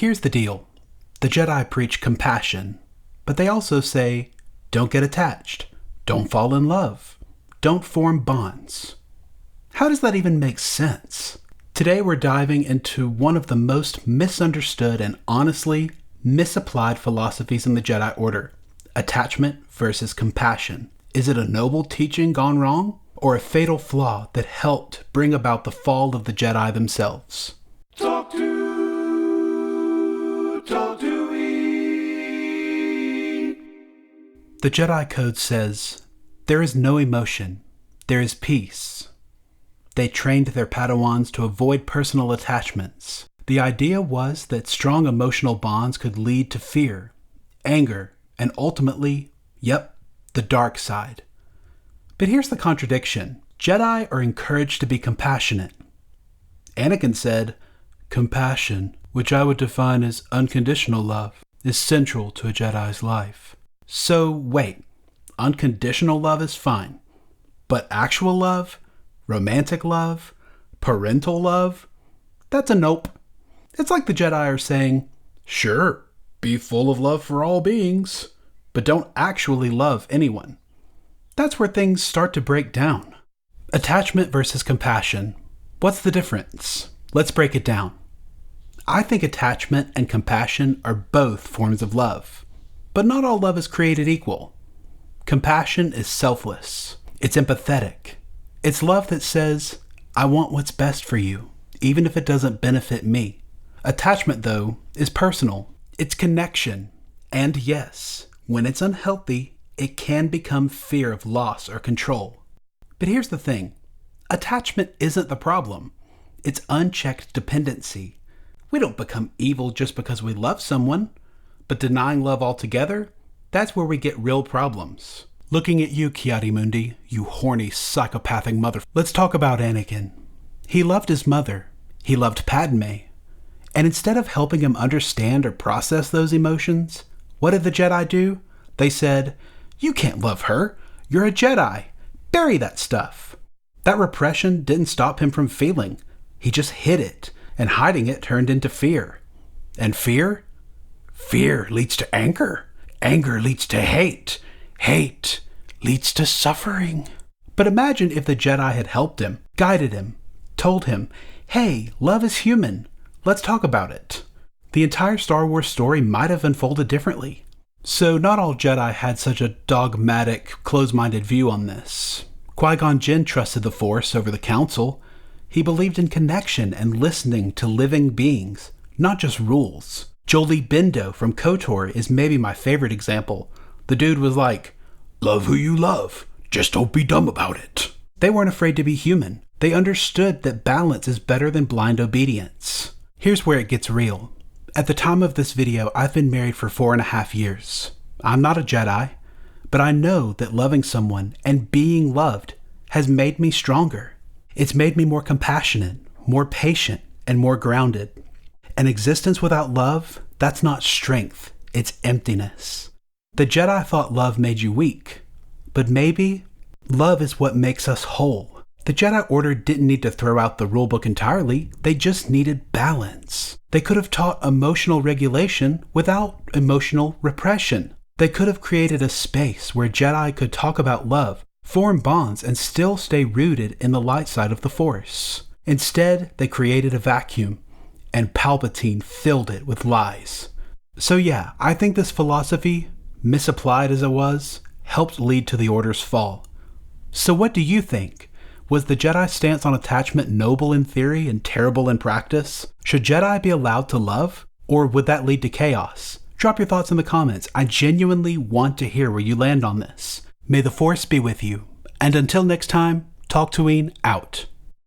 Here's the deal. The Jedi preach compassion, but they also say, don't get attached, don't fall in love, don't form bonds. How does that even make sense? Today we're diving into one of the most misunderstood and honestly misapplied philosophies in the Jedi Order: attachment versus compassion. Is it a noble teaching gone wrong, or a fatal flaw that helped bring about the fall of the Jedi themselves? Talk to me. The Jedi Code says, there is no emotion, there is peace. They trained their Padawans to avoid personal attachments. The idea was that strong emotional bonds could lead to fear, anger, and ultimately, the dark side. But here's the contradiction. Jedi are encouraged to be compassionate. Anakin said, compassion, which I would define as unconditional love, is central to a Jedi's life. So wait, unconditional love is fine, but actual love, romantic love, parental love, that's a nope. It's like the Jedi are saying, sure, be full of love for all beings, but don't actually love anyone. That's where things start to break down. Attachment versus compassion. What's the difference? Let's break it down. I think attachment and compassion are both forms of love, but not all love is created equal. Compassion is selfless. It's empathetic. It's love that says, I want what's best for you, even if it doesn't benefit me. Attachment, though, is personal. It's connection. And yes, when it's unhealthy, it can become fear of loss or control. But here's the thing. Attachment isn't the problem. It's unchecked dependency. We don't become evil just because we love someone, but denying love altogether, that's where we get real problems. Looking at you, Ki-Adi-Mundi, you horny, psychopathic mother. Let's talk about Anakin. He loved his mother. He loved Padme. And instead of helping him understand or process those emotions, what did the Jedi do? They said, you can't love her. You're a Jedi. Bury that stuff. That repression didn't stop him from feeling. He just hid it, and hiding it turned into fear. And fear? Fear leads to anger. Anger leads to hate. Hate leads to suffering. But imagine if the Jedi had helped him, guided him, told him, hey, love is human. Let's talk about it. The entire Star Wars story might have unfolded differently. So not all Jedi had such a dogmatic, closed-minded view on this. Qui-Gon Jinn trusted the Force over the Council. He believed in connection and listening to living beings, not just rules. Jolee Bindo from KOTOR is maybe my favorite example. The dude was like, love who you love, just don't be dumb about it. They weren't afraid to be human. They understood that balance is better than blind obedience. Here's where it gets real. At the time of this video, I've been married for 4.5 years. I'm not a Jedi, but I know that loving someone and being loved has made me stronger. It's made me more compassionate, more patient, and more grounded. An existence without love, that's not strength, it's emptiness. The Jedi thought love made you weak, but maybe love is what makes us whole. The Jedi Order didn't need to throw out the rulebook entirely, they just needed balance. They could have taught emotional regulation without emotional repression. They could have created a space where Jedi could talk about love, form bonds, and still stay rooted in the light side of the Force. Instead, they created a vacuum, and Palpatine filled it with lies. So yeah, I think this philosophy, misapplied as it was, helped lead to the Order's fall. So what do you think? Was the Jedi stance on attachment noble in theory and terrible in practice? Should Jedi be allowed to love? Or would that lead to chaos? Drop your thoughts in the comments. I genuinely want to hear where you land on this. May the Force be with you. And until next time, Talk to Ween out.